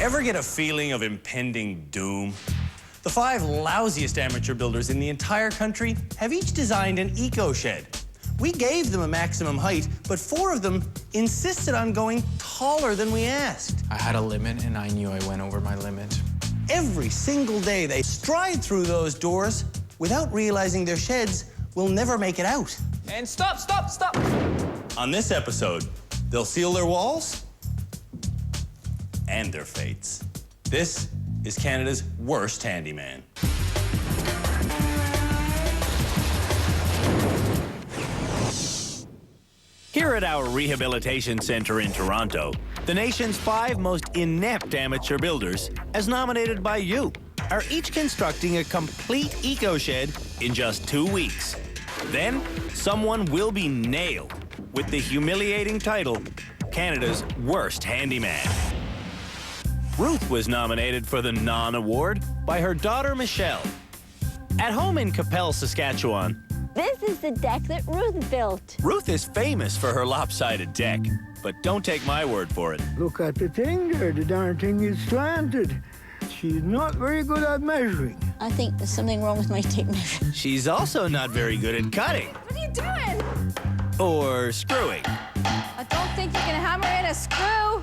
Ever get a feeling of impending doom? The 5 lousiest amateur builders in the entire country have each designed an eco-shed. We gave them a maximum height, but 4 of them insisted on going taller than we asked. I had a limit, and I knew I went over my limit. Every single day, they stride through those doors without realizing their sheds will never make it out. And stop, stop, stop! On this episode, they'll seal their walls and their fates. This is Canada's worst handyman. Here at our rehabilitation center in Toronto, the nation's 5 most inept amateur builders, as nominated by you, are each constructing a complete eco-shed in just 2 weeks. Then, someone will be nailed with the humiliating title, Canada's worst handyman. Ruth was nominated for the Non-Award by her daughter, Michelle. At home in Capel, Saskatchewan, this is the deck that Ruth built. Ruth is famous for her lopsided deck, but don't take my word for it. Look at the thing there, the darn thing is slanted. She's not very good at measuring. I think there's something wrong with my tape measure. She's also not very good at cutting. What are you doing? Or screwing. I don't think you can hammer in a screw.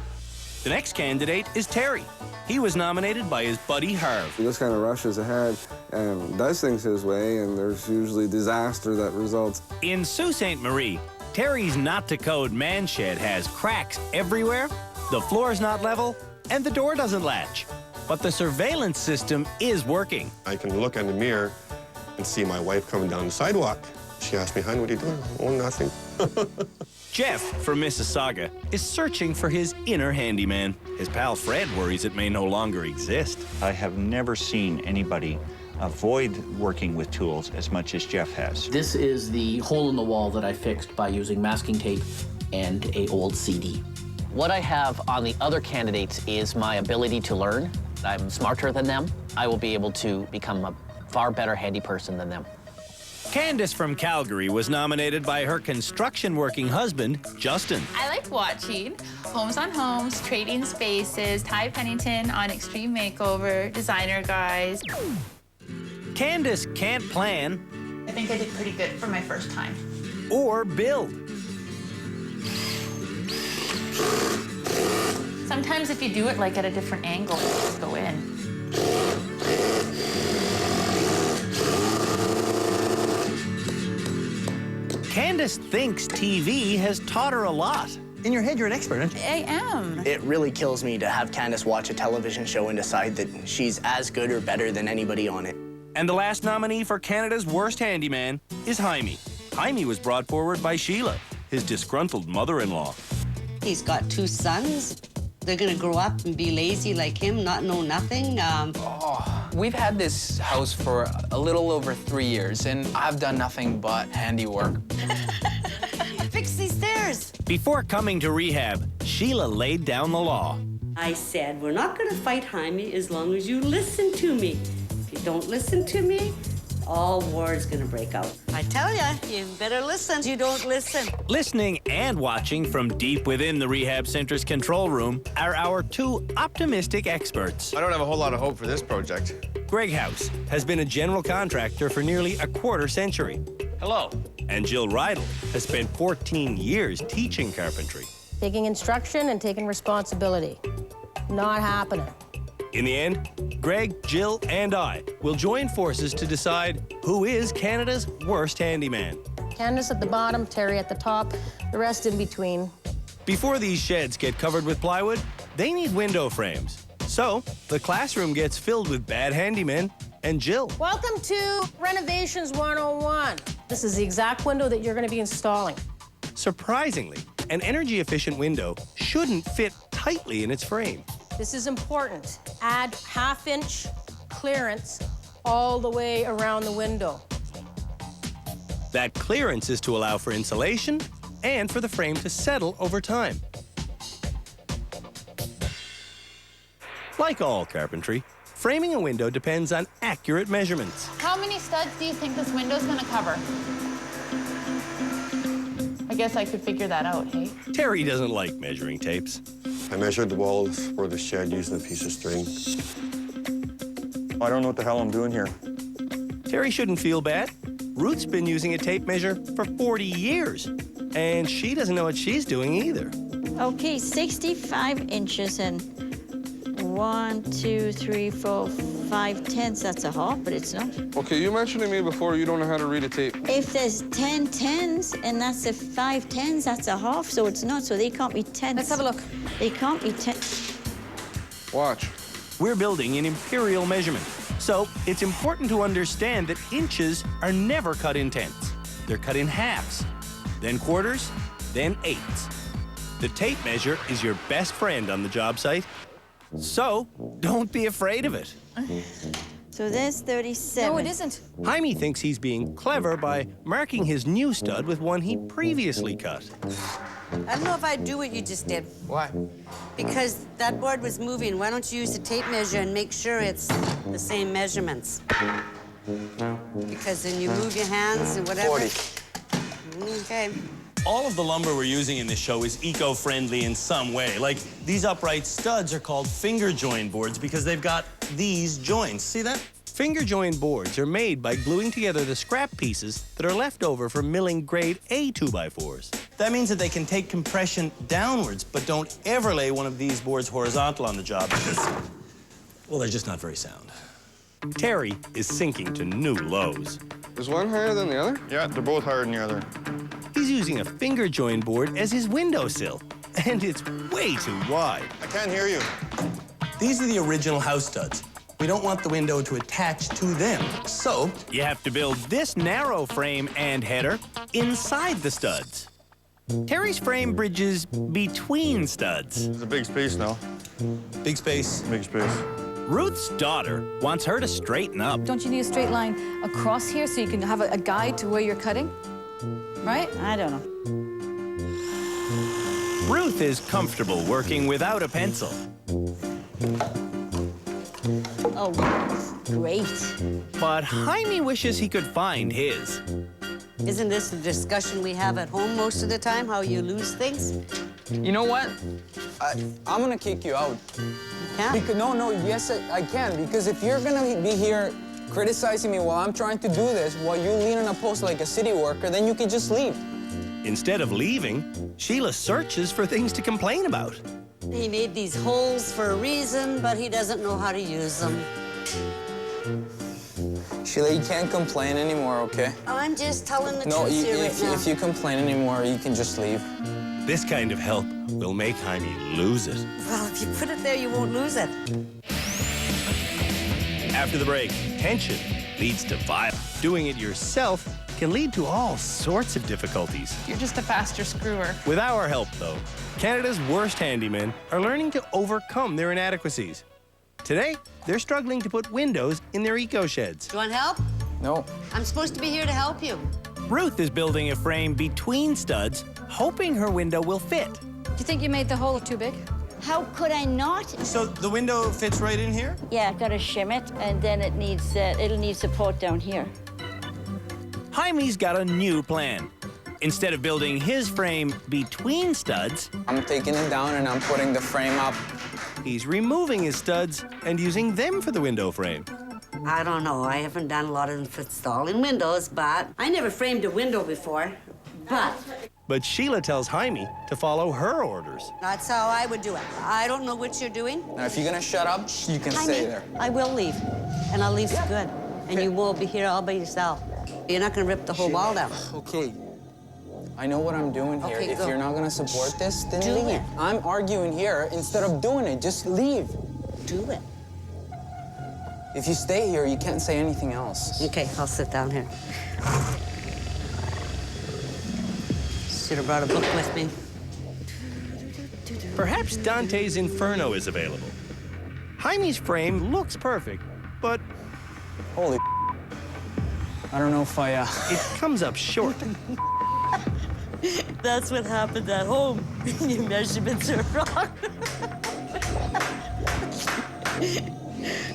The next candidate is Terry. He was nominated by his buddy Harv. He just kind of rushes ahead and does things his way, and there's usually disaster that results. In Sault Ste. Marie, Terry's not-to-code man shed has cracks everywhere, the floor's not level, and the door doesn't latch. But the surveillance system is working. I can look in the mirror and see my wife coming down the sidewalk. She asked me, "Hon, what are you doing?" "Oh, nothing." Jeff from Mississauga is searching for his inner handyman. His pal Fred worries it may no longer exist. I have never seen anybody avoid working with tools as much as Jeff has. This is the hole in the wall that I fixed by using masking tape and an old CD. What I have on the other candidates is my ability to learn. I'm smarter than them. I will be able to become a far better handy person than them. Candace from Calgary was nominated by her construction-working husband, Justin. I like watching Homes on Homes, Trading Spaces, Ty Pennington on Extreme Makeover, Designer Guys. Candace can't plan. I think I did pretty good for my first time. Or build. Sometimes if you do it like at a different angle, you just go in. Candace thinks TV has taught her a lot. In your head, you're an expert, aren't you? I am. It really kills me to have Candace watch a television show and decide that she's as good or better than anybody on it. And the last nominee for Canada's worst handyman is Jaime. Jaime was brought forward by Sheila, his disgruntled mother-in-law. He's got 2 sons. They're gonna grow up and be lazy like him, not know nothing. We've had this house for a little over 3 years, and I've done nothing but handiwork. Fix these stairs. Before coming to rehab, Sheila laid down the law. I said, we're not gonna fight Jaime as long as you listen to me. If you don't listen to me, all war is gonna break out. I tell ya, you better listen. You don't listen. Listening and watching from deep within the rehab center's control room are our 2 optimistic experts. I don't have a whole lot of hope for this project. Greg House has been a general contractor for nearly a quarter century. Hello. And Jill Rydell has spent 14 years teaching carpentry. Taking instruction and taking responsibility. Not happening. In the end, Greg, Jill, and I will join forces to decide who is Canada's worst handyman. Candace at the bottom, Terry at the top, the rest in between. Before these sheds get covered with plywood, they need window frames. So, the classroom gets filled with bad handymen and Jill. Welcome to Renovations 101. This is the exact window that you're going to be installing. Surprisingly, an energy-efficient window shouldn't fit tightly in its frame. This is important. Add 1/2-inch clearance all the way around the window. That clearance is to allow for insulation and for the frame to settle over time. Like all carpentry, framing a window depends on accurate measurements. How many studs do you think this window's gonna cover? I guess I could figure that out, hey? Terry doesn't like measuring tapes. I measured the walls for the shed using a piece of string. I don't know what the hell I'm doing here. Terry shouldn't feel bad. Ruth's been using a tape measure for 40 years, and she doesn't know what she's doing either. Okay, 65 inches and 1, 2, 3, 4, 5 tenths. That's a half, but it's not. Okay, you mentioned to me before you don't know how to read a tape. If there's 10 tens and that's a 5 tens, that's a half, so it's not. So they can't be tenths. Let's have a look. They can't be Watch. We're building an imperial measurement, so it's important to understand that inches are never cut in tenths. They're cut in halves, then quarters, then eighths. The tape measure is your best friend on the job site, so don't be afraid of it. So there's 37. No, it isn't. Jaime thinks he's being clever by marking his new stud with one he previously cut. I don't know if I'd do what you just did. Why? Because that board was moving. Why don't you use the tape measure and make sure it's the same measurements? Because then you move your hands and whatever. 40. Okay. All of the lumber we're using in this show is eco-friendly in some way. Like, these upright studs are called finger join boards because they've got these joints. See that? Finger join boards are made by gluing together the scrap pieces that are left over from milling grade A 2x4s. That means that they can take compression downwards, but don't ever lay one of these boards horizontal on the job because, well, they're just not very sound. Terry is sinking to new lows. Is one higher than the other? Yeah, they're both higher than the other. He's using a finger join board as his windowsill, and it's way too wide. I can't hear you. These are the original house studs. We don't want the window to attach to them, so you have to build this narrow frame and header inside the studs. Terry's frame bridges between studs. There's a big space now. Big space. Big space. Ruth's daughter wants her to straighten up. Don't you need a straight line across here so you can have a guide to where you're cutting? Right? I don't know. Ruth is comfortable working without a pencil. Oh, great. But Jaime wishes he could find his. Isn't this the discussion we have at home most of the time, how you lose things? You know what? I'm gonna kick you out. Yeah? Because, no, yes, I can. Because if you're gonna be here criticizing me while I'm trying to do this, while you lean on a post like a city worker, then you can just leave. Instead of leaving, Sheila searches for things to complain about. He made these holes for a reason, but he doesn't know how to use them. Sheila, you can't complain anymore, okay? I'm just telling the No, truth here right now. if you complain anymore, you can just leave. This kind of help will make Jaime lose it. Well, if you put it there, you won't lose it. After the break, tension leads to violence. Doing it yourself can lead to all sorts of difficulties. You're just a faster screwer. With our help, though, Canada's worst handymen are learning to overcome their inadequacies. Today, they're struggling to put windows in their eco-sheds. Do you want help? No. I'm supposed to be here to help you. Ruth is building a frame between studs, hoping her window will fit. Do you think you made the hole too big? How could I not? So the window fits right in here? Yeah, I've got to shim it, and then it needs, it'll need support down here. Jaime's got a new plan. Instead of building his frame between studs, I'm taking it down and I'm putting the frame up. he's removing his studs and using them for the window frame. I don't know. I haven't done a lot of installing windows, but I never framed a window before. But Sheila tells Jaime to follow her orders. That's how I would do it. I don't know what you're doing. Now, if you're gonna shut up, you can stay there. I will leave, and I'll leave for good. And you will be here all by yourself. You're not gonna rip the whole wall down. Okay. I know what I'm doing here. Okay, if go. you're not gonna support this, then Do leave. it. I'm arguing here instead of doing it. Just leave. Do it. If you stay here, you can't say anything else. Okay, I'll sit down here. Should have brought a book with me. Perhaps Dante's Inferno is available. Jaime's frame looks perfect, but Holy I don't know if I, it comes up short. That's what happened at home. Your measurements are wrong.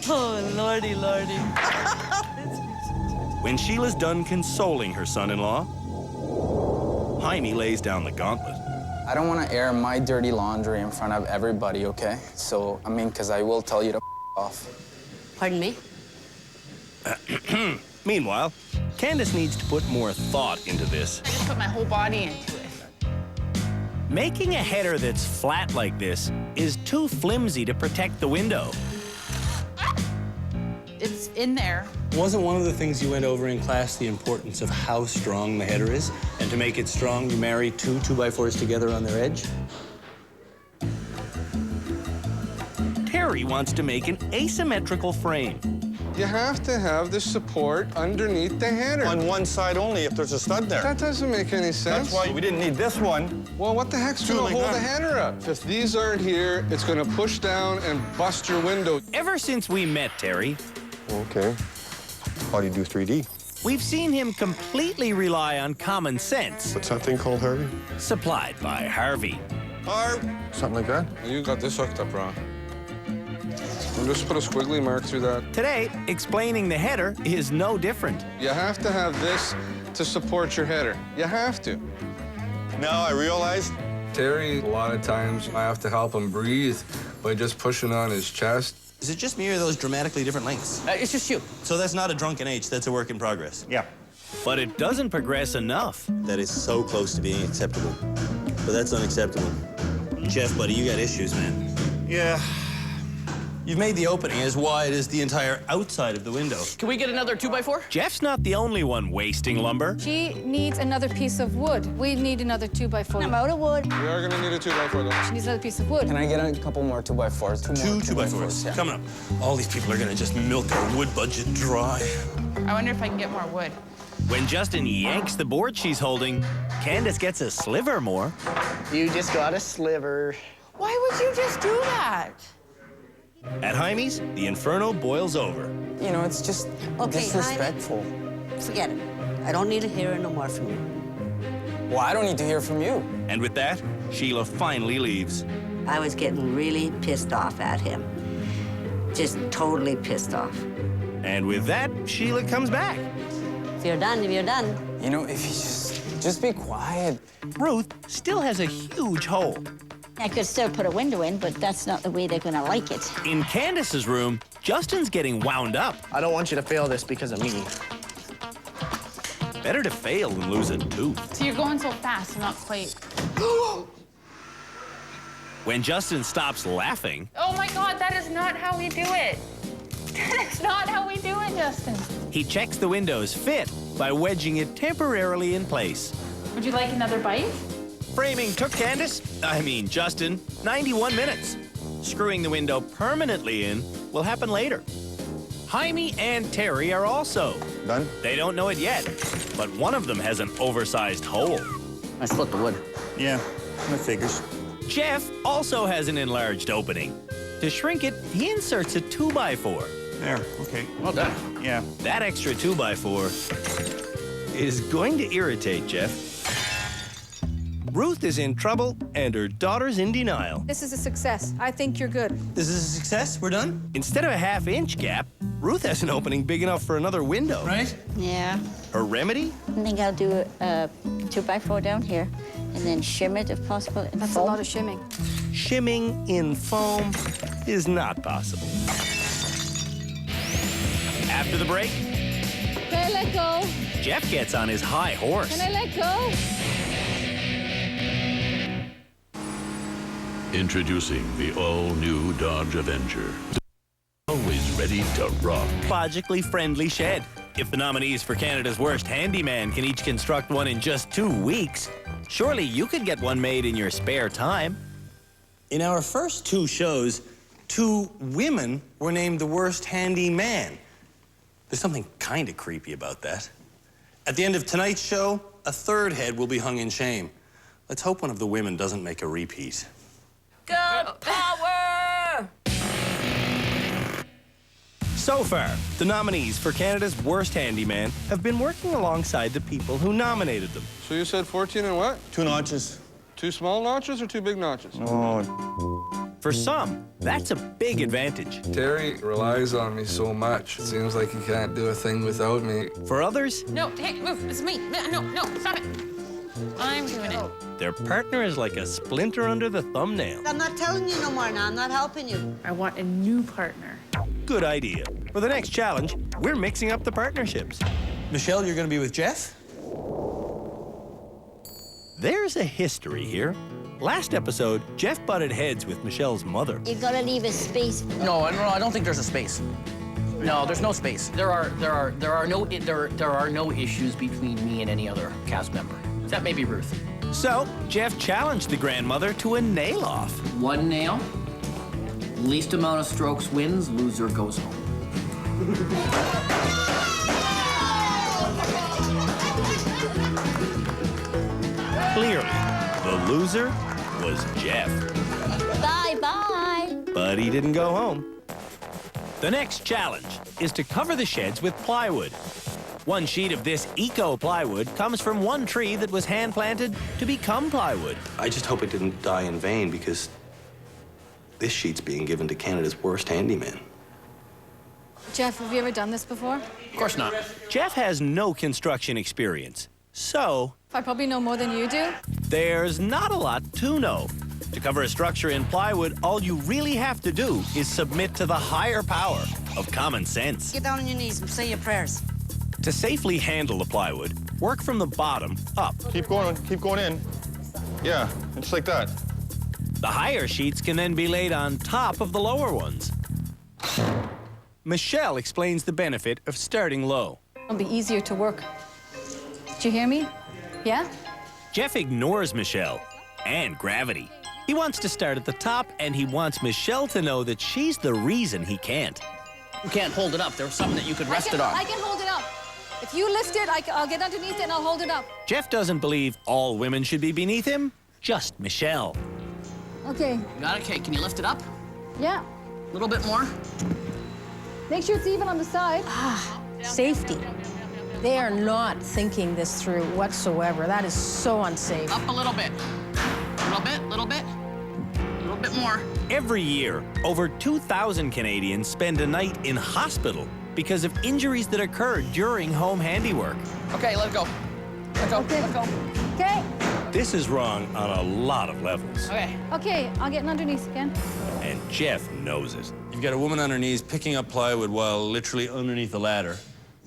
Oh, lordy, lordy. When Sheila's done consoling her son-in-law, Jaime lays down the gauntlet. I don't want to air my dirty laundry in front of everybody, okay? So, I mean, because I will tell you to off. Pardon me? Meanwhile, Candace needs to put more thought into this. I just put my whole body into it. Making a header that's flat like this is too flimsy to protect the window. It's in there. Wasn't one of the things you went over in class the importance of how strong the header is? And to make it strong, you marry two 2x4s together on their edge? Terry wants to make an asymmetrical frame. You have to have the support underneath the header. On one side only if there's a stud there. That doesn't make any sense. That's why we didn't need this one. Well, what the heck's gonna hold the header up? If these aren't here, it's gonna push down and bust your window. Ever since we met Terry, Okay. How do you do 3D? we've seen him completely rely on common sense, What's that thing called, Harvey? supplied by Harvey. Something like that? You got this hooked up wrong. We'll just put a squiggly mark through that. Today, explaining the header is no different. You have to have this to support your header. You have to. Now I realized. Terry, a lot of times I have to help him breathe by just pushing on his chest. Is it just me or are those dramatically different lengths? It's just you. So that's not a drunken H, that's a work in progress. Yeah. But it doesn't progress enough. That is so close to being acceptable. But that's unacceptable. Jeff, buddy, you got issues, man. Yeah. You've made the opening as wide as the entire outside of the window. Can we get another 2x4? Jeff's not the only one wasting lumber. She needs another piece of wood. We need another 2x4. I'm out of wood. We are gonna need a 2x4 though. She needs another piece of wood. Can I get a couple more 2x4s? Two 2x4s. Yeah. Coming up. All these people are gonna just milk our wood budget dry. I wonder if I can get more wood. When Justin yanks the board she's holding, Candace gets a sliver more. You just got a sliver. Why would you just do that? At Jaime's, the inferno boils over. You know, it's just Okay, disrespectful. Forget it. I don't need to hear it no more from you. Well, I don't need to hear from you. And with that, Sheila finally leaves. I was getting really pissed off at him. Just totally pissed off. And with that, Sheila comes back. If you're done, you're done. You know, if you just be quiet. Ruth still has a huge hole. I could still put a window in, but that's not the way they're gonna like it. In Candace's room, Justin's getting wound up. I don't want you to fail this because of me. Better to fail than lose a tooth. So you're going so fast, I'm not quite. When Justin stops laughing, Oh my God, that is not how we do it. That is not how we do it, Justin. he checks the window's fit by wedging it temporarily in place. Would you like another bite? Framing took Justin, 91 minutes. Screwing the window permanently in will happen later. Jaime and Terry are also Done? They don't know it yet, but one of them has an oversized hole. I split the wood. Yeah, that figures. Jeff also has an enlarged opening. To shrink it, he inserts a 2x4. There, okay. Well done. Yeah. That extra 2x4 is going to irritate Jeff. Ruth is in trouble, and her daughter's in denial. This is a success. I think you're good. This is a success? We're done? Instead of a half-inch gap, Ruth has an opening big enough for another window. Right? Yeah. Her remedy? I think I'll do a 2x4 down here, and then shim it if possible. In That's foam. a lot of shimming. Shimming in foam is not possible. After the break, Can I let go? Jeff gets on his high horse. Can I let go? Introducing the all-new Dodge Avenger. Always ready to rock. Logically friendly shed. If the nominees for Canada's Worst Handyman can each construct one in just 2 weeks, surely you could get one made in your spare time. In our first 2 shows, 2 women were named the worst handyman. There's something kind of creepy about that. At the end of tonight's show, a 3rd head will be hung in shame. Let's hope one of the women doesn't make a repeat. Girl power! So far, the nominees for Canada's Worst Handyman have been working alongside the people who nominated them. So you said 14 and what? 2 notches. 2 small notches or 2 big notches? Oh. For some, that's a big advantage. Terry relies on me so much. It seems like he can't do a thing without me. For others, No, hey, move. It's me. No, stop it. I'm doing it. Their partner is like a splinter under the thumbnail. I'm not telling you no more now. I'm not helping you. I want a new partner. Good idea. For the next challenge, we're mixing up the partnerships. Michelle, you're going to be with Jeff? There's a history here. Last episode, Jeff butted heads with Michelle's mother. You gotta leave a space. No, I don't think there's a space. No, there's no space. There are no issues between me and any other cast member. That may be Ruth. So, Jeff challenged the grandmother to a nail-off. One nail, least amount of strokes wins, loser goes home. Clearly, the loser was Jeff. Bye-bye. But he didn't go home. The next challenge is to cover the sheds with plywood. One sheet of this eco plywood comes from one tree that was hand-planted to become plywood. I just hope it didn't die in vain, because this sheet's being given to Canada's worst handyman. Jeff, have you ever done this before? Of course not. Jeff has no construction experience, so I probably know more than you do. there's not a lot to know. To cover a structure in plywood, all you really have to do is submit to the higher power of common sense. Get down on your knees and say your prayers. To safely handle the plywood, work from the bottom up. Keep going in. Yeah, just like that. The higher sheets can then be laid on top of the lower ones. Michelle explains the benefit of starting low. It'll be easier to work. Did you hear me? Yeah? Jeff ignores Michelle and gravity. He wants to start at the top, and he wants Michelle to know that she's the reason he can't. You can't hold it up. There's something that you could rest it on. I can hold it up. If you lift it, I'll get underneath it and I'll hold it up. Jeff doesn't believe all women should be beneath him, just Michelle. Okay. You got it? Okay, can you lift it up? Yeah. A little bit more? Make sure it's even on the side. Safety. They are not thinking this through whatsoever. That is so unsafe. Up a little bit. Little bit more. Every year, over 2,000 Canadians spend a night in hospital because of injuries that occurred during home handiwork. Okay, let it go. Let go. Okay. Let go. Okay. This is wrong on a lot of levels, Okay. Okay, I'll get underneath again. and Jeff knows it. You've got a woman on her knees picking up plywood while literally underneath the ladder.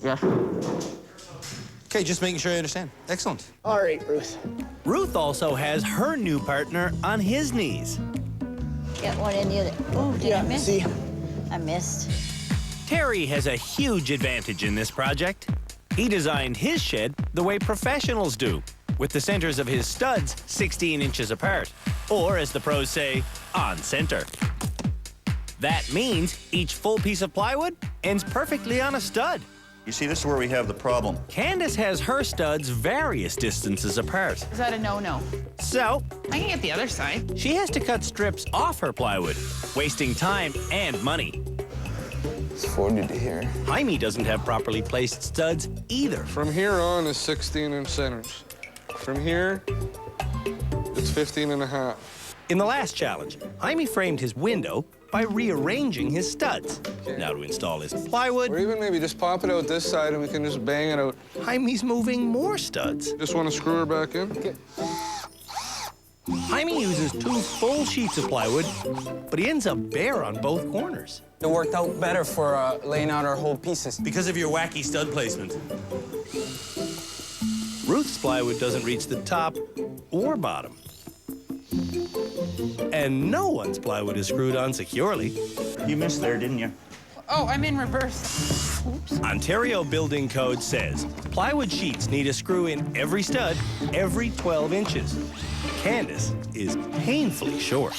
Yeah. Okay, just making sure I understand. Excellent. All right, Ruth. Ruth also has her new partner on his knees. Get one in the other. Oh, did I miss? See? I missed. Terry has a huge advantage in this project. He designed his shed the way professionals do, with the centers of his studs 16 inches apart, or as the pros say, on center. That means each full piece of plywood ends perfectly on a stud. You see, this is where we have the problem. Candace has her studs various distances apart. Is that a no-no? So, I can get the other side. she has to cut strips off her plywood, wasting time and money. It's 40 to here. Jaime doesn't have properly placed studs either. From here on is 16-inch centers. From here, it's 15 and a half. In the last challenge, Jaime framed his window by rearranging his studs. Now to install his plywood, Or even maybe just pop it out this side and we can just bang it out. Jaime's moving more studs. Just want to screw her back in? Okay. Jaime uses 2 full sheets of plywood, but he ends up bare on both corners. It worked out better for laying out our whole pieces. Because of your wacky stud placement. Ruth's plywood doesn't reach the top or bottom. And no one's plywood is screwed on securely. You missed there, didn't you? Oh, I'm in reverse. Oops. Ontario Building Code says plywood sheets need a screw in every stud every 12 inches. Candace is painfully short.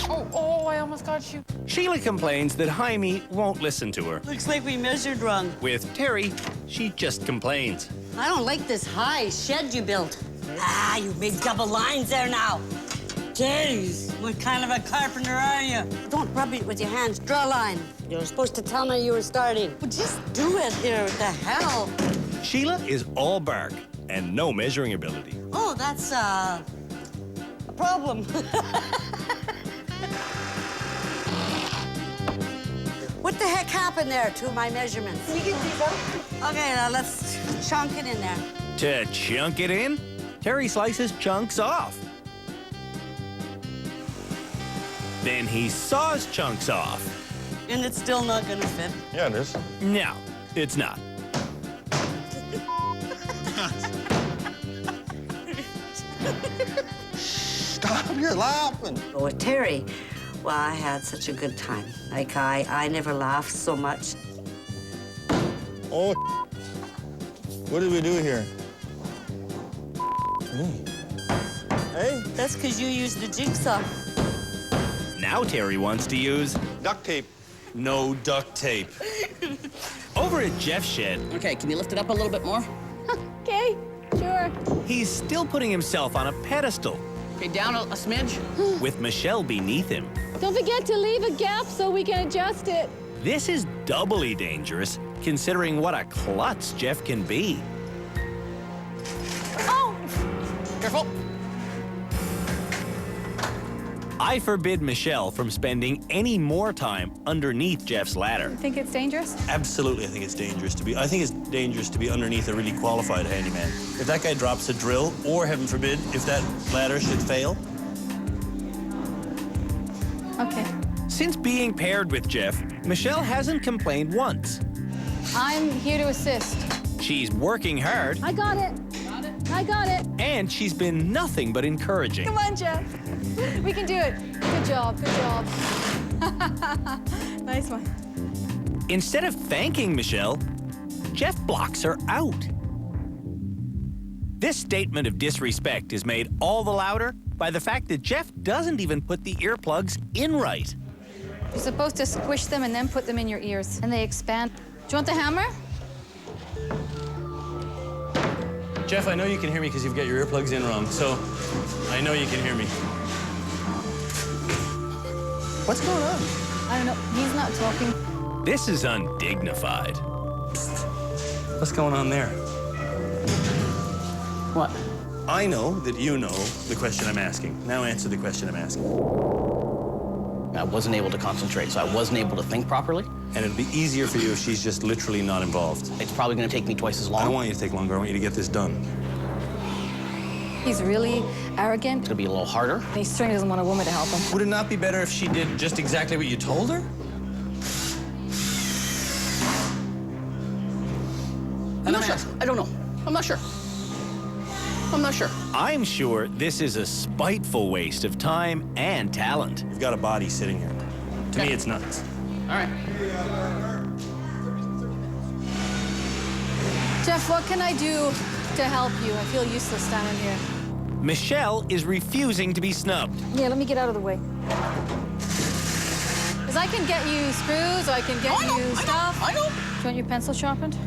Oh, I almost got you. Sheila complains that Jaime won't listen to her. Looks like we measured wrong. With Terry, she just complains. I don't like this high shed you built. Ah, you made double lines there now. Jeez, what kind of a carpenter are you? Don't rub it with your hands. Draw a line. You were supposed to tell me you were starting. Well, just do it here. What the hell? Sheila is all bark and no measuring ability. Oh, that's a problem. What the heck happened there to my measurements? Can you get these up? Okay, now let's chunk it in there. To chunk it in, Terry slices chunks off. Then he saws chunks off. And it's still not gonna fit. Yeah, it is. No, it's not. Stop, you're laughing. Oh, with Terry, well, I had such a good time. Like, I never laughed so much. Oh, what did we do here? Hey? That's because you used the jigsaw. Now Terry wants to use duct tape. No duct tape. Over at Jeff's shed. Okay, can you lift it up a little bit more? Okay, sure. He's still putting himself on a pedestal. Okay, down a smidge. With Michelle beneath him. Don't forget to leave a gap so we can adjust it. This is doubly dangerous, considering what a klutz Jeff can be. Oh! Careful. I forbid Michelle from spending any more time underneath Jeff's ladder. You think it's dangerous? Absolutely, I think it's dangerous to be. I think it's dangerous to be underneath a really qualified handyman. If that guy drops a drill, or heaven forbid, if that ladder should fail. Okay. Since being paired with Jeff, Michelle hasn't complained once. I'm here to assist. She's working hard. I got it. I got it. And she's been nothing but encouraging. Come on, Jeff. We can do it. Good job. Good job. Nice one. Instead of thanking Michelle, Jeff blocks her out. This statement of disrespect is made all the louder by the fact that Jeff doesn't even put the earplugs in right. You're supposed to squish them and then put them in your ears, and they expand. Do you want the hammer? Jeff, I know you can hear me because you've got your earplugs in wrong, so I know you can hear me. What's going on? I don't know. He's not talking. This is undignified. What's going on there? What? I know that you know the question I'm asking. Now answer the question I'm asking. I wasn't able to concentrate, so I wasn't able to think properly. And it'd be easier for you if she's just literally not involved. It's probably going to take me twice as long. I don't want you to take longer. I want you to get this done. He's really arrogant. It's going to be a little harder. And he certainly doesn't want a woman to help him. Would it not be better if she did just exactly what you told her? I'm not sure. I don't know. I'm not sure. I'm not sure. I'm sure this is a spiteful waste of time and talent. You've got a body sitting here. To me, it's nuts. All right. Jeff, what can I do to help you? I feel useless standing here. Michelle is refusing to be snubbed. Yeah, let me get out of the way. Because I can get you screws, or I can get you stuff. I know. Do you want your pencil sharpened?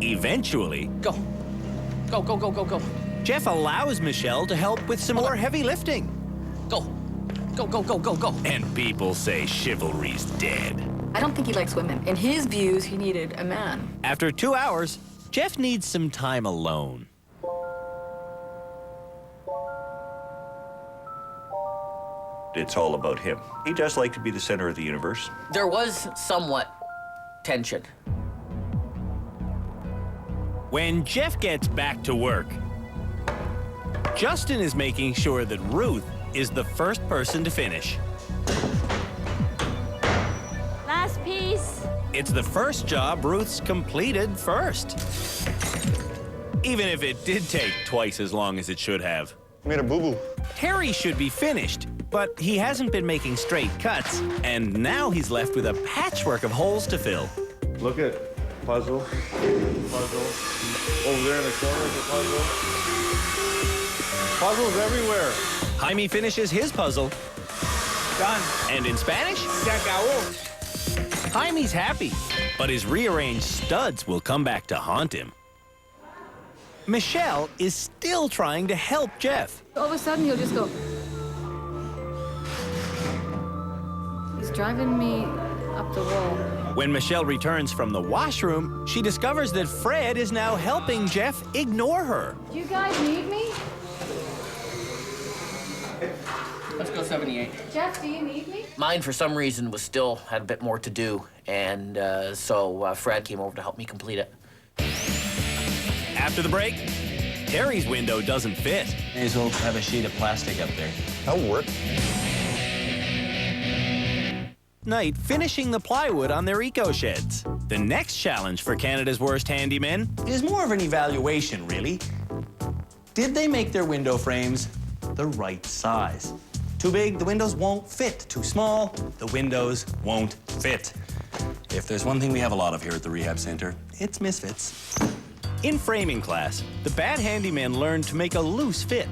Eventually, Go. Go, go, go, go, go. Jeff allows Michelle to help with some more heavy lifting. Go. Go, go, go, go, go. And people say chivalry's dead. I don't think he likes women. In his views, he needed a man. After 2 hours, Jeff needs some time alone. It's all about him. He does like to be the center of the universe. There was somewhat tension. When Jeff gets back to work, Justin is making sure that Ruth is the first person to finish. Last piece. It's the first job Ruth's completed first. Even if it did take twice as long as it should have. Made a boo-boo. Terry should be finished, but he hasn't been making straight cuts, and now he's left with a patchwork of holes to fill. Look at puzzle. Over there in the corner is a puzzle. Puzzles everywhere. Jaime finishes his puzzle. Done. And in Spanish, Se acabó. Jaime's happy, but his rearranged studs will come back to haunt him. Michelle is still trying to help Jeff. All of a sudden, he'll just go. He's driving me up the wall. When Michelle returns from the washroom, she discovers that Fred is now helping Jeff ignore her. Do you guys need me? Let's go 78. Jeff, do you need me? Mine, for some reason, had a bit more to do, and so Fred came over to help me complete it. After the break, Terry's window doesn't fit. May as well have a sheet of plastic up there. That'll work. Night finishing the plywood on their eco sheds. The next challenge for Canada's worst handymen Is more of an evaluation, really. Did they make their window frames the right size? Too big, the windows won't fit. Too small, the windows won't fit. If there's one thing we have a lot of here at the rehab center, it's misfits. In framing class, the bad handyman learned to make a loose fit.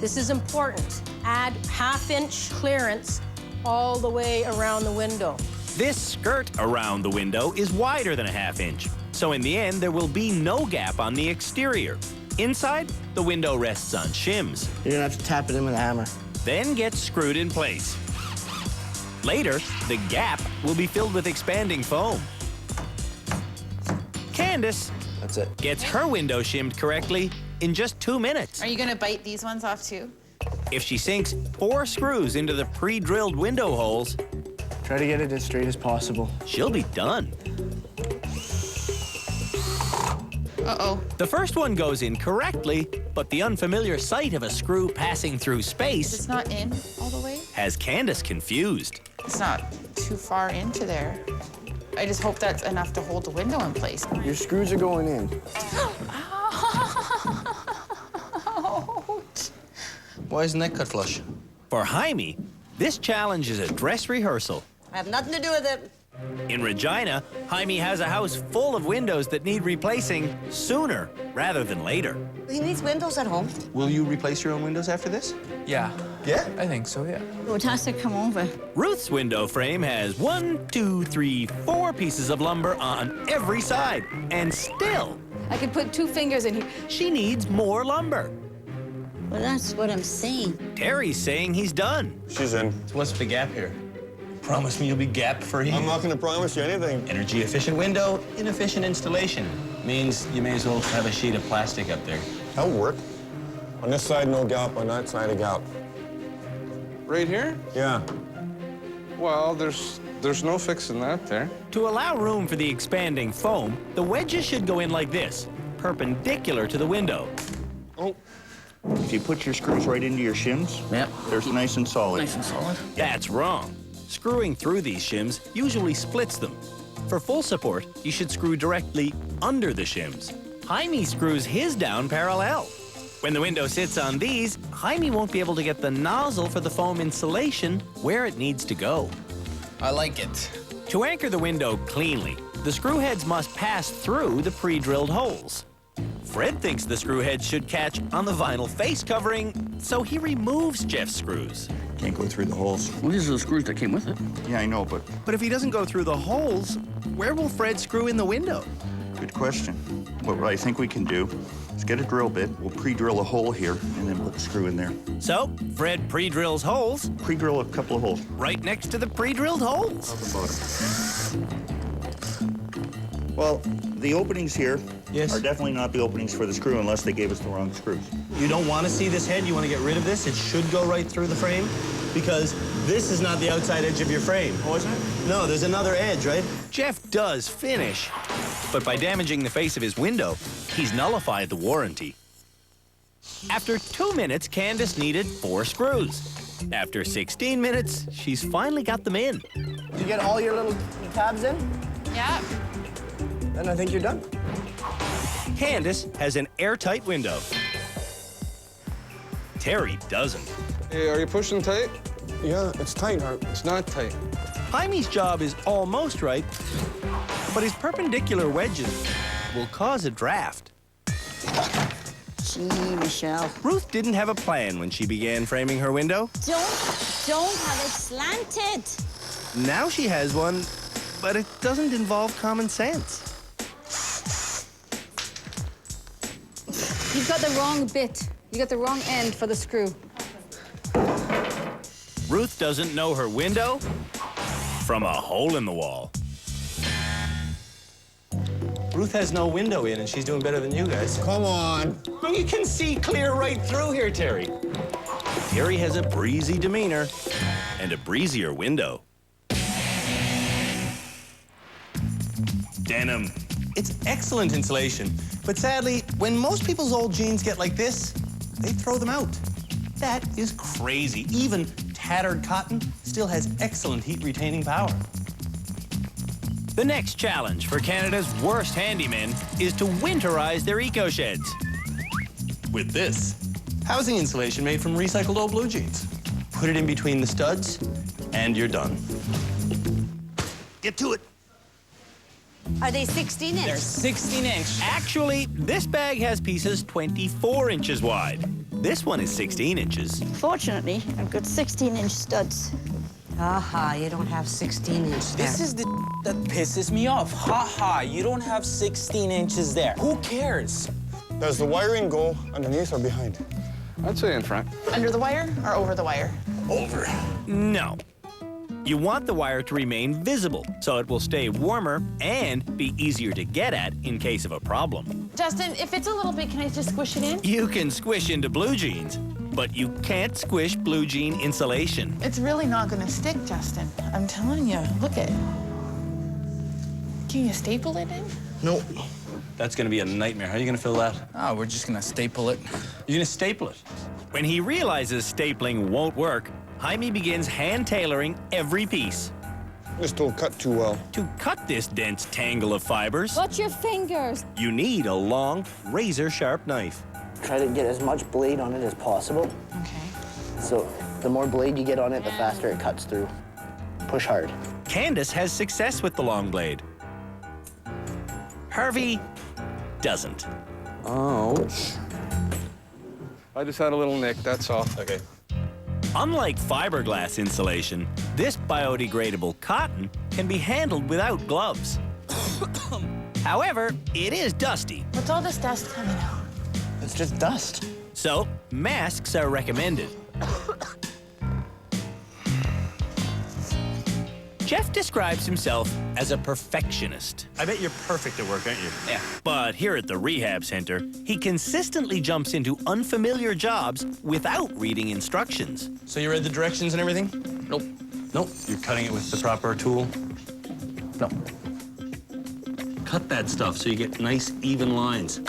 This is important. Add half-inch clearance all the way around the window. This skirt around the window is wider than a ½ inch, so in the end, there will be no gap on the exterior. Inside, the window rests on shims. You're gonna have to tap it in with a hammer. Then gets screwed in place. Later, the gap will be filled with expanding foam. Candace That's it. gets her window shimmed correctly in just 2 minutes. Are you gonna bite these ones off too? If she sinks 4 screws into the pre-drilled window holes, Try to get it as straight as possible. she'll be done. Uh-oh. The first one goes in correctly, but the unfamiliar sight of a screw passing through space It's not in all the way? has Candace confused. It's not too far into there. I just hope that's enough to hold the window in place. Your screws are going in. Why isn't that cut flush? For Jaime, this challenge is a dress rehearsal. I have nothing to do with it. In Regina, Jaime has a house full of windows that need replacing sooner rather than later. He needs windows at home. Will you replace your own windows after this? Yeah. Yeah? I think so, yeah. It has to come over. Ruth's window frame has 1, 2, 3, 4 pieces of lumber on every side, and still, I could put 2 fingers in here. she needs more lumber. Well, that's what I'm saying. Terry's saying he's done. She's in. So what's the gap here? Promise me you'll be gap-free. I'm not gonna promise you anything. Energy-efficient window, inefficient installation. Means you may as well have a sheet of plastic up there. That'll work. On this side, no gap. On that side, a gap. Right here? Yeah. Well, there's no fixing that there. To allow room for the expanding foam, the wedges should go in like this, perpendicular to the window. Oh. If you put your screws right into your shims, Yep. they're nice and solid. Nice and solid. That's wrong. Screwing through these shims usually splits them. For full support, you should screw directly under the shims. Jaime screws his down parallel. When the window sits on these, Jaime won't be able to get the nozzle for the foam insulation where it needs to go. I like it. To anchor the window cleanly, the screw heads must pass through the pre-drilled holes. Fred thinks the screw heads should catch on the vinyl face covering, so he removes Jeff's screws. Can't go through the holes. Well, these are the screws that came with it. Yeah, I know, but But if he doesn't go through the holes, where will Fred screw in the window? good question. What I think we can do is get a drill bit. We'll pre-drill a hole here and then put the screw in there. So, Fred pre-drills holes Pre-drill a couple of holes. right next to the pre-drilled holes. Well, the openings here Yes. are definitely not the openings for the screw unless they gave us the wrong screws. You don't want to see this head, you want to get rid of this. It should go right through the frame because this is not the outside edge of your frame. Oh, isn't it? No, there's another edge, right? Jeff does finish, but by damaging the face of his window, he's nullified the warranty. After 2 minutes, Candace needed 4 screws. After 16 minutes, she's finally got them in. You get all your little tabs in? Yeah. Then I think you're done. Candace has an airtight window. Terry doesn't. Hey, are you pushing tight? Yeah, it's tight. It's not tight. Jaime's job is almost right, but his perpendicular wedges will cause a draft. Gee, Michelle. Ruth didn't have a plan when she began framing her window. Don't have it slanted. Now she has one, but it doesn't involve common sense. You've got the wrong bit. You got the wrong end for the screw. Ruth doesn't know her window from a hole in the wall. Ruth has no window in and she's doing better than you guys. Come on. Well, you can see clear right through here, Terry. Terry has a breezy demeanor and a breezier window. Denim. It's excellent insulation, but sadly, when most people's old jeans get like this, they throw them out. That is crazy. Even tattered cotton still has excellent heat-retaining power. The next challenge for Canada's worst handymen is to winterize their eco-sheds. With this, housing insulation made from recycled old blue jeans. Put it in between the studs, and you're done. Get to it. Are they 16 inch? They're 16 inch. Actually, this bag has pieces 24 inches wide. This one is 16 inches. Fortunately, I've got 16-inch studs. Aha, you don't have 16 inch there. This is the that pisses me off. Ha ha, you don't have 16 inches there. Who cares? Does the wiring go underneath or behind? I'd say in front. Under the wire or over the wire? Over. No. You want the wire to remain visible, so it will stay warmer and be easier to get at in case of a problem. Justin, if it's a little big, can I just squish it in? You can squish into blue jeans, but you can't squish blue jean insulation. It's really not gonna stick, Justin. I'm telling you, look it. Can you staple it in? Nope. That's gonna be a nightmare. How are you gonna fill that? Oh, we're just gonna staple it. You're gonna staple it? When he realizes stapling won't work, Jaime begins hand tailoring every piece. This don't cut too well. To cut this dense tangle of fibers, Watch your fingers. you need a long, razor-sharp knife. Try to get as much blade on it as possible. Okay. So the more blade you get on it, the faster it cuts through. Push hard. Candace has success with the long blade. Harvey doesn't. Ouch. I just had a little nick, that's all. Okay. Unlike fiberglass insulation, this biodegradable cotton can be handled without gloves. However, it is dusty, What's all this dust coming out? It's just dust. so masks are recommended. Jeff describes himself as a perfectionist. I bet you're perfect at work, aren't you? Yeah. But here at the rehab center, he consistently jumps into unfamiliar jobs without reading instructions. So you read the directions and everything? Nope. Nope. You're cutting it with the proper tool? No. Cut that stuff so you get nice, even lines.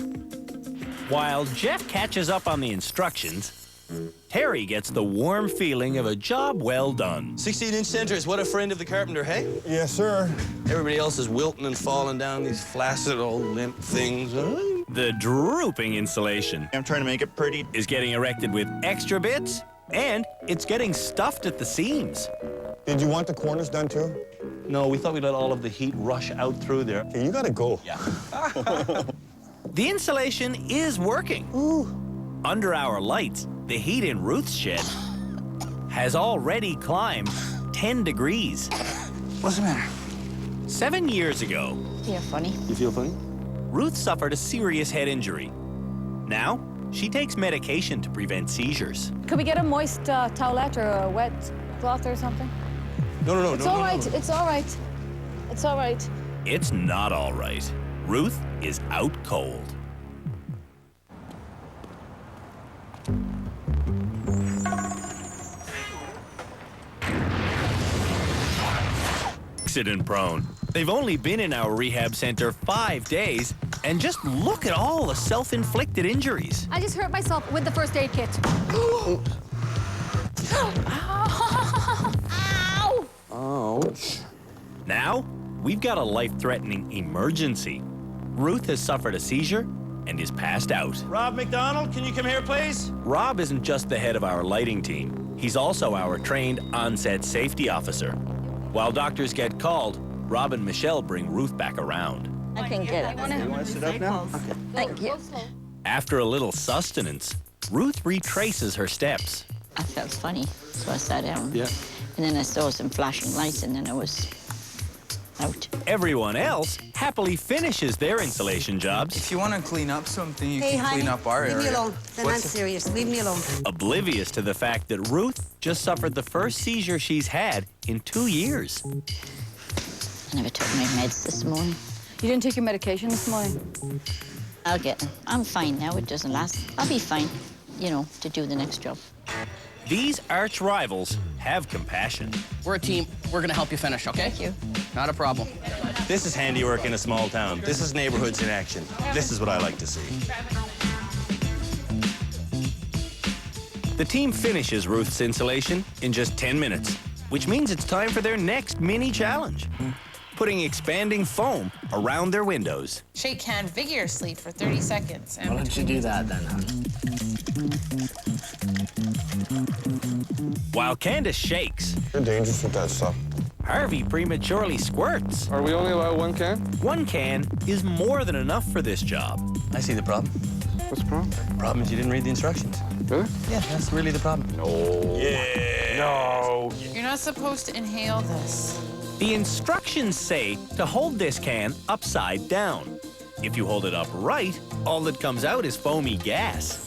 While Jeff catches up on the instructions, Terry gets the warm feeling of a job well done. 16-inch centers, what a friend of the carpenter, hey? Yes, sir. Everybody else is wilting and falling down these flaccid old limp things. The drooping insulation I'm trying to make it pretty. is getting erected with extra bits, and it's getting stuffed at the seams. Did you want the corners done too? No, we thought we'd let all of the heat rush out through there. Okay, you gotta go. Yeah. The insulation is working. Ooh. Under our lights, the heat in Ruth's shed has already climbed 10 degrees. What's the matter? 7 years ago, You're funny. You feel funny? Ruth suffered a serious head injury. Now, she takes medication to prevent seizures. Could we get a moist towelette or a wet cloth or something? No. It's all right. It's all right. It's all right. It's not all right. Ruth is out cold. Accident prone. They've only been in our rehab center 5 days, and just look at all the self-inflicted injuries. I just hurt myself with the first aid kit. Ow! Ouch. Now, we've got a life-threatening emergency. Ruth has suffered a seizure and is passed out. Rob McDonald, can you come here, please? Rob isn't just the head of our lighting team. He's also our trained on-set safety officer. While doctors get called, Rob and Michelle bring Ruth back around. I can get it. You want to sit up now? Okay. Thank you. After a little sustenance, Ruth retraces her steps. I felt funny, so I sat down. Yeah. And then I saw some flashing lights, and then I was out. Everyone else happily finishes their insulation jobs, If you want to clean up something, you Hey, can honey, clean up our leave area. me alone. Then I'm serious. Leave me alone. oblivious to the fact that Ruth just suffered the first seizure she's had in 2 years. I never took my meds this morning. You didn't take your medication this morning? I'll get them. I'm fine now. It doesn't last. I'll be fine, you know, to do the next job. These arch rivals have compassion. We're a team. We're gonna help you finish, okay? Thank you. Not a problem. This is handiwork in a small town. This is neighborhoods in action. This is what I like to see. The team finishes Ruth's insulation in just 10 minutes, which means it's time for their next mini challenge, putting expanding foam around their windows. Shake can vigorously for 30 seconds. Why don't you do that then, hon? While Candace shakes, You're dangerous with that stuff. Harvey prematurely squirts. Are we only allowed 1 can? 1 can is more than enough for this job. I see the problem. What's the problem? The problem is you didn't read the instructions. Really? Yeah, that's really the problem. No. Yeah. No. You're not supposed to inhale this. The instructions say to hold this can upside down. If you hold it upright, all that comes out is foamy gas.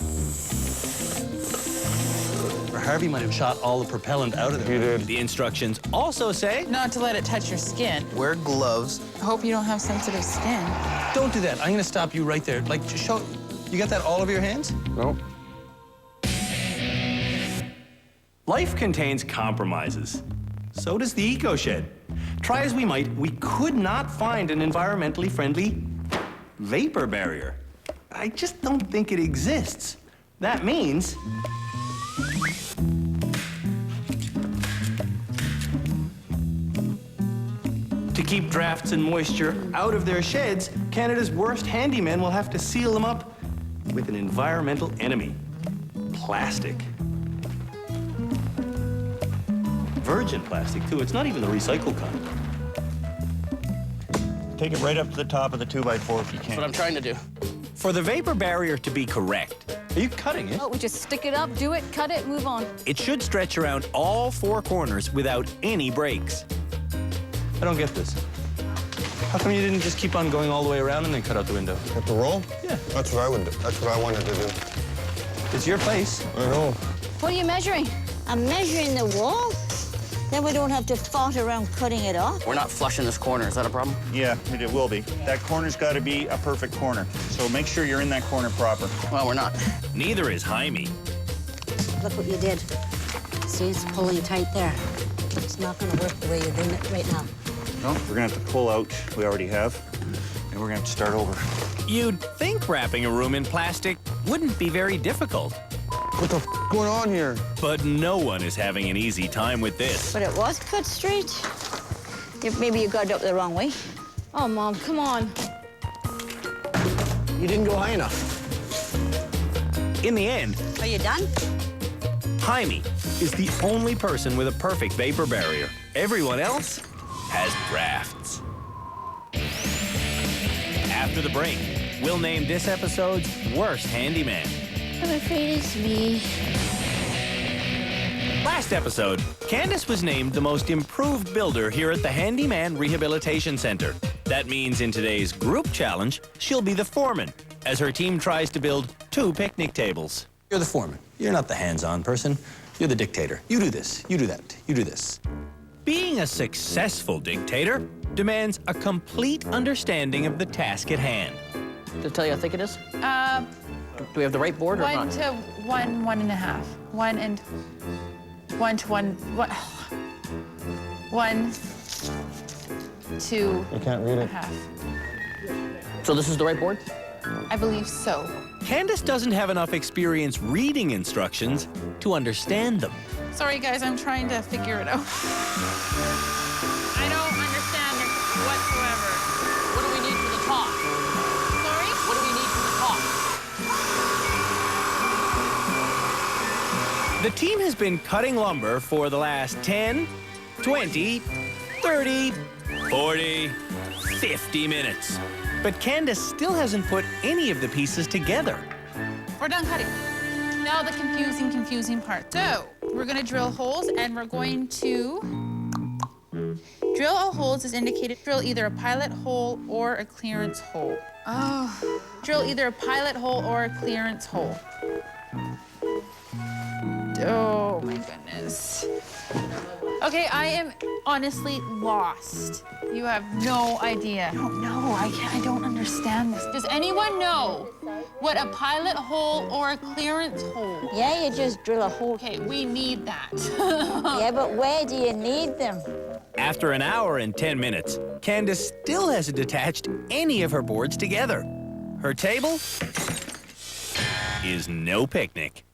Or Harvey might have shot all the propellant out of there. He did. The instructions also say Not to let it touch your skin. Wear gloves. I hope you don't have sensitive skin. Don't do that. I'm going to stop you right there. Like, just show. You got that all over your hands? No. Life contains compromises. So does the eco shed. Try as we might, we could not find an environmentally friendly vapor barrier. I just don't think it exists. That means to keep drafts and moisture out of their sheds, Canada's worst handymen will have to seal them up with an environmental enemy, plastic. Virgin plastic, too. It's not even the recycled kind. Take it right up to the top of the 2x4 if you can. That's what I'm trying to do. For the vapor barrier to be correct, Are you cutting it? Oh, we just stick it up, do it, cut it, move on. it should stretch around all 4 corners without any breaks. I don't get this. How come you didn't just keep on going all the way around and then cut out the window? With the roll? Yeah. That's what I would do. That's what I wanted to do. It's your place. I know. What are you measuring? I'm measuring the wall. Then we don't have to fart around cutting it off. We're not flushing this corner. Is that a problem? Yeah, it will be. That corner's got to be a perfect corner. So make sure you're in that corner proper. Well, we're not. Neither is Jaime. Look what you did. See, it's pulling tight there. It's not going to work the way you're doing it right now. No, we're going to have to pull out. We already have. And we're going to have to start over. You'd think wrapping a room in plastic wouldn't be very difficult. What the going on here? But no one is having an easy time with this. But it was cut straight. Maybe you got it up the wrong way. Oh, Mom, come on. You didn't go high enough. In the end, Are you done? Jaime is the only person with a perfect vapor barrier. Everyone else has drafts. After the break, we'll name this episode's worst handyman. I'm afraid it's me. Last episode, Candace was named the most improved builder here at the Handyman Rehabilitation Center. That means in today's group challenge, she'll be the foreman as her team tries to build 2 picnic tables. You're the foreman. You're not the hands-on person. You're the dictator. You do this, you do that, you do this. Being a successful dictator demands a complete understanding of the task at hand. To tell you how thick it is? Do we have the right board or 1 not? to 1, 1.5. 1 and 1 to 1. What? 1, 2. I can't read it. Half. So this is the right board? I believe so. Candace doesn't have enough experience reading instructions to understand them. Sorry, guys, I'm trying to figure it out. I don't understand this whatsoever. What do we need for the top? Sorry? What do we need for the top? The team has been cutting lumber for the last 10, 20, 30, 40, 50 minutes. But Candace still hasn't put any of the pieces together. We're done cutting. Now the confusing part. So, we're gonna drill holes and we're going to drill a holes as indicated. Drill either a pilot hole or a clearance hole. Oh. Drill either a pilot hole or a clearance hole. Oh my goodness. Okay, I am honestly lost. You have no idea. I don't know. I don't understand this. Does anyone know what a pilot hole or a clearance hole? Yeah, you just drill a hole. Okay, we need that. Yeah, but where do you need them? After an hour and 10 minutes, Candace still hasn't attached any of her boards together. Her table is no picnic.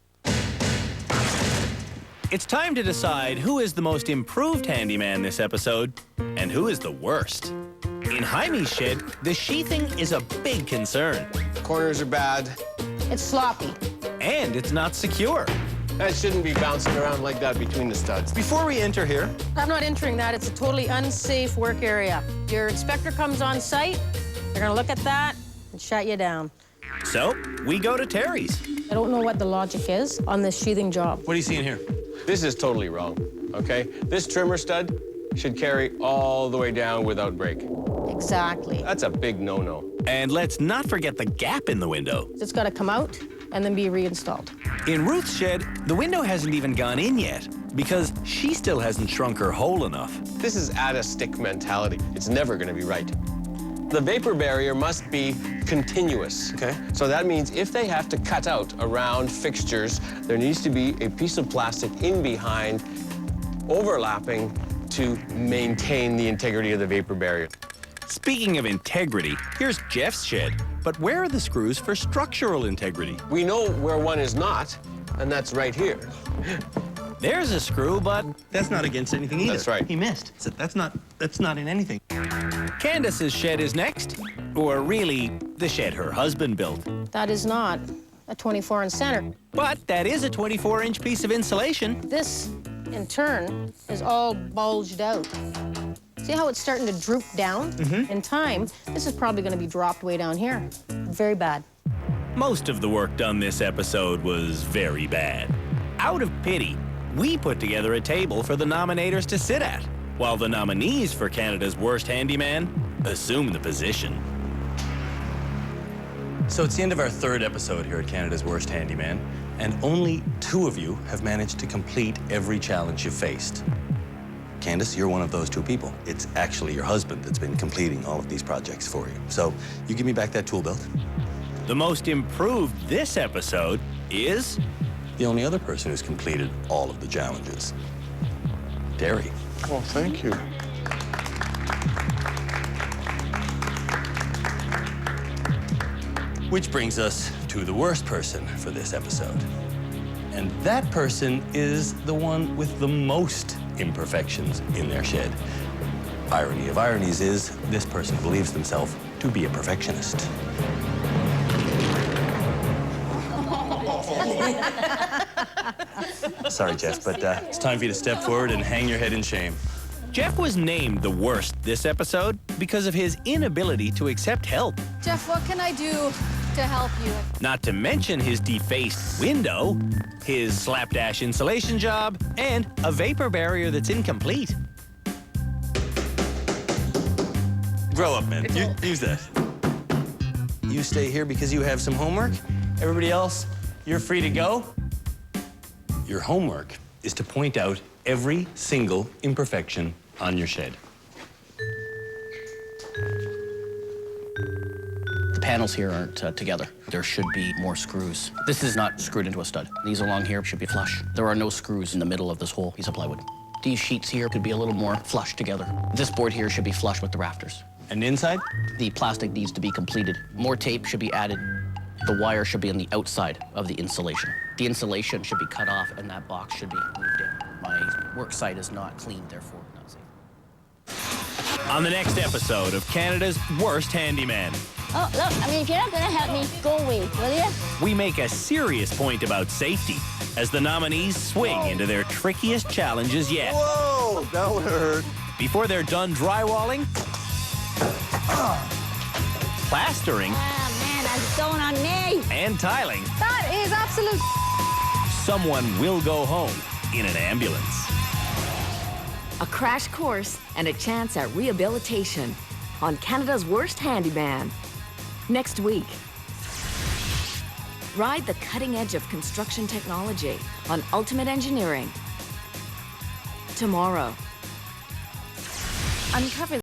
It's time to decide who is the most improved handyman this episode and who is the worst. In Jaime's shed, the sheathing is a big concern. Corners are bad. It's sloppy. And it's not secure. That shouldn't be bouncing around like that between the studs. Before we enter here, I'm not entering that. It's a totally unsafe work area. Your inspector comes on site, they're gonna look at that and shut you down. So, we go to Terry's. I don't know what the logic is on this sheathing job. what are you seeing here? This is totally wrong, okay? This trimmer stud should carry all the way down without break. Exactly. That's a big no-no. And let's not forget the gap in the window. It's gotta come out and then be reinstalled. In Ruth's shed, the window hasn't even gone in yet because she still hasn't shrunk her hole enough. This is add-a-stick mentality. It's never gonna be right. The vapor barrier must be continuous. Okay. So that means if they have to cut out around fixtures, there needs to be a piece of plastic in behind, overlapping to maintain the integrity of the vapor barrier. Speaking of integrity, here's Jeff's shed. But where are the screws for structural integrity? We know where one is not, and that's right here. There's a screw, but That's not against anything either. That's right. He missed. So that's not in anything. Candace's shed is next. Or really, the shed her husband built. That is not a 24-inch center. But that is a 24-inch piece of insulation. This, in turn, is all bulged out. See how it's starting to droop down? In time, this is probably gonna be dropped way down here. Very bad. Most of the work done this episode was very bad. Out of pity, we put together a table for the nominators to sit at, while the nominees for Canada's Worst Handyman assume the position. So it's the end of our third episode here at Canada's Worst Handyman, and only 2 of you have managed to complete every challenge you've faced. Candace, you're one of those 2 people. It's actually your husband that's been completing all of these projects for you. So you give me back that tool belt. The most improved this episode is the only other person who's completed all of the challenges. Terry. Oh, thank you. Which brings us to the worst person for this episode. And that person is the one with the most imperfections in their shed. Irony of ironies is this person believes themselves to be a perfectionist. Sorry, Jeff, but it's time for you to step forward and hang your head in shame. Jeff was named the worst this episode because of his inability to accept help. Jeff, what can I do to help you? Not to mention his defaced window, his slapdash insulation job, and a vapor barrier that's incomplete. Grow up, man. Use that. You stay here because you have some homework. Everybody else, you're free to go. Your homework is to point out every single imperfection on your shed. The panels here aren't together. There should be more screws. This is not screwed into a stud. These along here should be flush. There are no screws in the middle of this whole piece of plywood. These sheets here could be a little more flush together. This board here should be flush with the rafters. And inside? The plastic needs to be completed. More tape should be added. The wire should be on the outside of the insulation. The insulation should be cut off and that box should be moved in. My work site is not clean, therefore not safe. On the next episode of Canada's Worst Handyman, Oh, look, I mean, if you're not gonna help me, go away, will you? we make a serious point about safety as the nominees swing into their trickiest challenges yet. Whoa, that would hurt. Before they're done drywalling, plastering, Ah, man, that's going on me. and tiling, That is absolute. someone will go home in an ambulance. A crash course and a chance at rehabilitation on Canada's Worst Handyman. Next week. Ride the cutting edge of construction technology on Ultimate Engineering. Tomorrow. Uncover